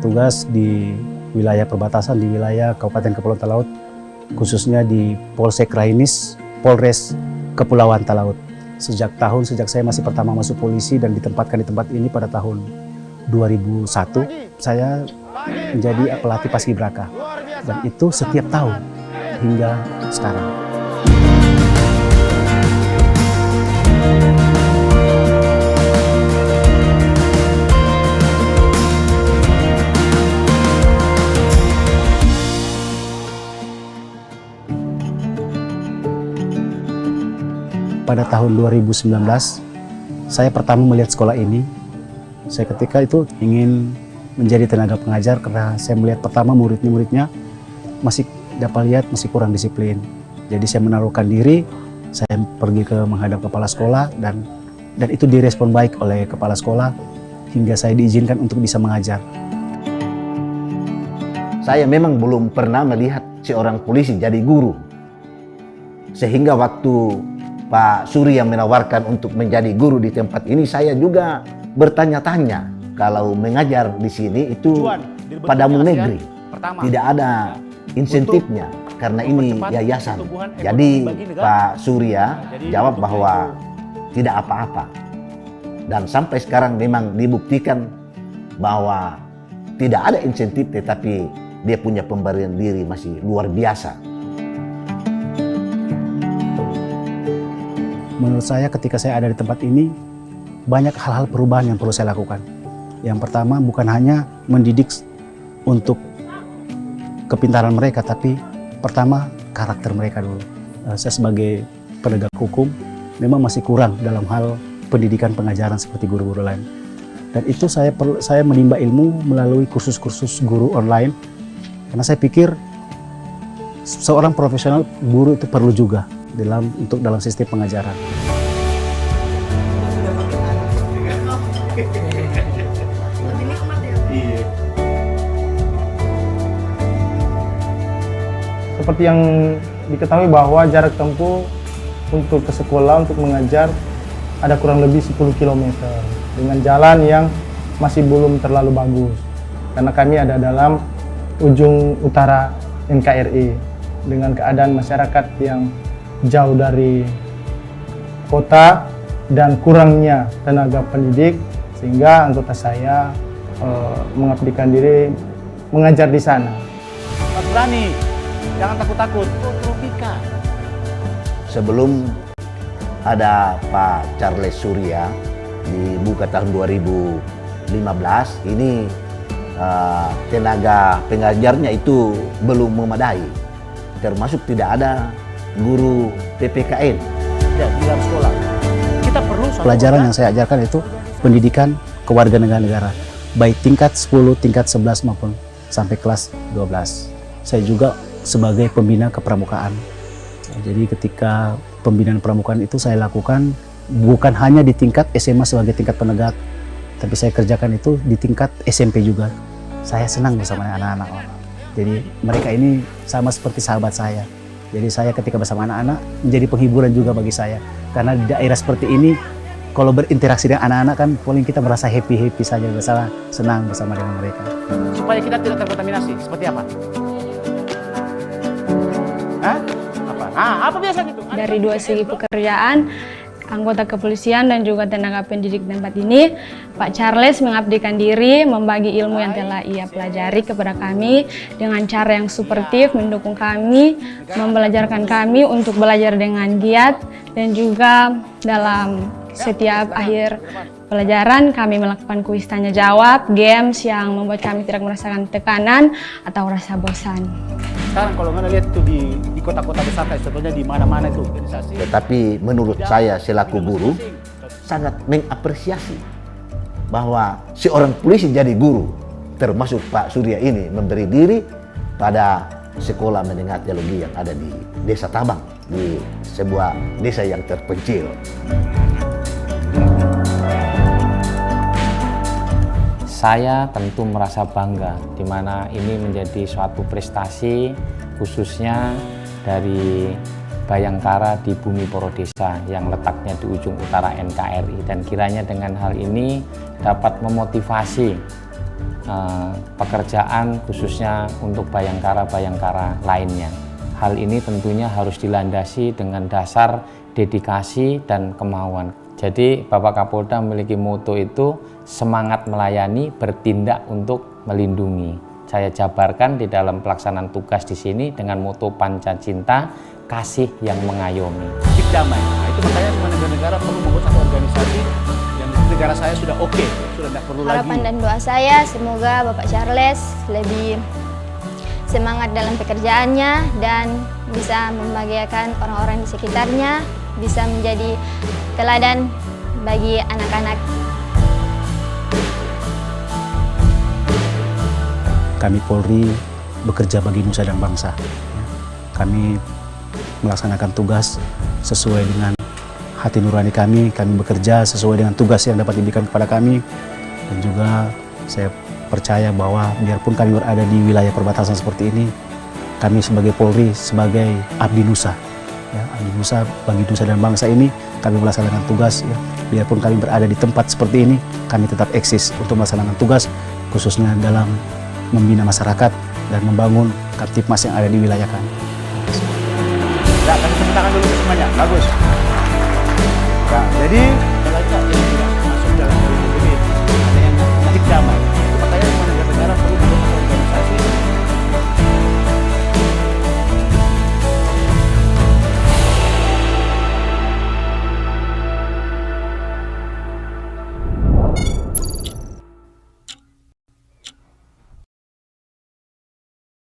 bertugas di wilayah perbatasan, di wilayah Kabupaten Kepulauan Talaut, khususnya di Polsek Rainis, Polres Kepulauan Talaut. Sejak saya masih pertama masuk polisi dan ditempatkan di tempat ini pada tahun 2001, saya menjadi pelatih paskibraka. Dan itu setiap tahun hingga sekarang. Pada tahun 2019, saya pertama melihat sekolah ini. Saya ketika itu ingin menjadi tenaga pengajar karena saya melihat pertama muridnya masih dapat lihat masih kurang disiplin. Jadi saya menaruhkan diri, saya pergi ke menghadap kepala sekolah dan itu direspon baik oleh kepala sekolah hingga saya diizinkan untuk bisa mengajar. Saya memang belum pernah melihat seorang polisi jadi guru. Sehingga waktu Pak Surya menawarkan untuk menjadi guru di tempat ini, saya juga bertanya-tanya kalau mengajar di sini itu pada negeri tidak ada insentifnya karena ini yayasan. Jadi Pak Surya jawab bahwa tidak apa-apa, dan sampai sekarang memang dibuktikan bahwa tidak ada insentif, tetapi dia punya pemberian diri masih luar biasa. Menurut saya ketika saya ada di tempat ini, banyak hal-hal perubahan yang perlu saya lakukan. Yang pertama bukan hanya mendidik untuk kepintaran mereka, tapi pertama karakter mereka dulu. Saya sebagai penegak hukum memang masih kurang dalam hal pendidikan pengajaran seperti guru-guru lain. Dan itu saya menimba ilmu melalui kursus-kursus guru online, karena saya pikir seorang profesional guru itu perlu juga dalam sistem pengajaran. Seperti yang diketahui bahwa jarak tempuh untuk ke sekolah untuk mengajar ada kurang lebih 10 km dengan jalan yang masih belum terlalu bagus, karena kami ada dalam ujung utara NKRI dengan keadaan masyarakat yang jauh dari kota dan kurangnya tenaga pendidik, sehingga anggota saya mengabdikan diri mengajar di sana. Mas berani, jangan takut-takut, Tropika. Sebelum ada Pak Charles Surya dibuka tahun 2015, ini tenaga pengajarnya itu belum memadai, termasuk tidak ada guru PPKN ya, di dalam sekolah. Kita perlu pelajaran yang saya ajarkan itu pendidikan kewarganegaraan, baik tingkat 10, tingkat 11 maupun sampai kelas 12. Saya juga sebagai pembina kepramukaan. Jadi ketika pembinaan pramukaan itu saya lakukan bukan hanya di tingkat SMA sebagai tingkat penegak, tapi saya kerjakan itu di tingkat SMP juga. Saya senang bersama anak-anak. Jadi mereka ini sama seperti sahabat saya. Jadi saya ketika bersama anak-anak menjadi penghiburan juga bagi saya. Karena di daerah seperti ini, kalau berinteraksi dengan anak-anak kan paling kita merasa happy saja, bersama senang bersama dengan mereka. Supaya kita tidak terkontaminasi, seperti apa? Hah? Apa? Apa biasa gitu? Dari dua segi pekerjaan, anggota kepolisian dan juga tenaga pendidik tempat ini, Pak Charles mengabdikan diri, membagi ilmu yang telah ia pelajari kepada kami dengan cara yang suportif, mendukung kami, membelajarkan kami untuk belajar dengan giat, dan juga dalam setiap akhir pelajaran kami melakukan kuis tanya jawab, games yang membuat kami tidak merasakan tekanan atau rasa bosan. Sekarang kalau Anda lihat itu di kota-kota besar, kayak sebetulnya di mana-mana itu organisasi. Tetapi menurut saya selaku guru sangat mengapresiasi bahwa seorang polisi jadi guru, termasuk Pak Surya ini memberi diri pada sekolah menengah teologi yang ada di Desa Tabang, di sebuah desa yang terpencil. Saya tentu merasa bangga di mana ini menjadi suatu prestasi khususnya dari Bayangkara di Bumi Porodesa yang letaknya di ujung utara NKRI, dan kiranya dengan hal ini dapat memotivasi pekerjaan khususnya untuk bayangkara-bayangkara lainnya. Hal ini tentunya harus dilandasi dengan dasar dedikasi dan kemauan. Jadi Bapak Kapolda memiliki moto itu semangat melayani, bertindak untuk melindungi. Saya jabarkan di dalam pelaksanaan tugas di sini dengan moto Pancacinta, kasih yang mengayomi. Titik damai. Nah, itu makanya semua negara-negara perlu membuat satu organisasi yang negara saya sudah oke, sudah tidak perlu Harapan lagi. dan doa saya semoga Bapak Charles lebih semangat dalam pekerjaannya dan bisa membahagiakan orang-orang di sekitarnya, bisa menjadi teladan bagi anak-anak. Kami Polri bekerja bagi nusa dan bangsa. Kami melaksanakan tugas sesuai dengan hati nurani kami bekerja sesuai dengan tugas yang dapat diberikan kepada kami. Dan juga saya percaya bahwa biarpun kami berada di wilayah perbatasan seperti ini, kami sebagai Polri, sebagai abdi nusa, ya, abdi nusa bagi nusa dan bangsa ini, kami melaksanakan tugas. Ya, biarpun kami berada di tempat seperti ini, kami tetap eksis untuk melaksanakan tugas, khususnya dalam membina masyarakat dan membangun Kamtipmas yang ada di wilayah kami. Ya, kasih tepuk tangan dulu semuanya. Bagus. Ya, jadi kalau yang tidak masuk dalam ini ada yang titik damai.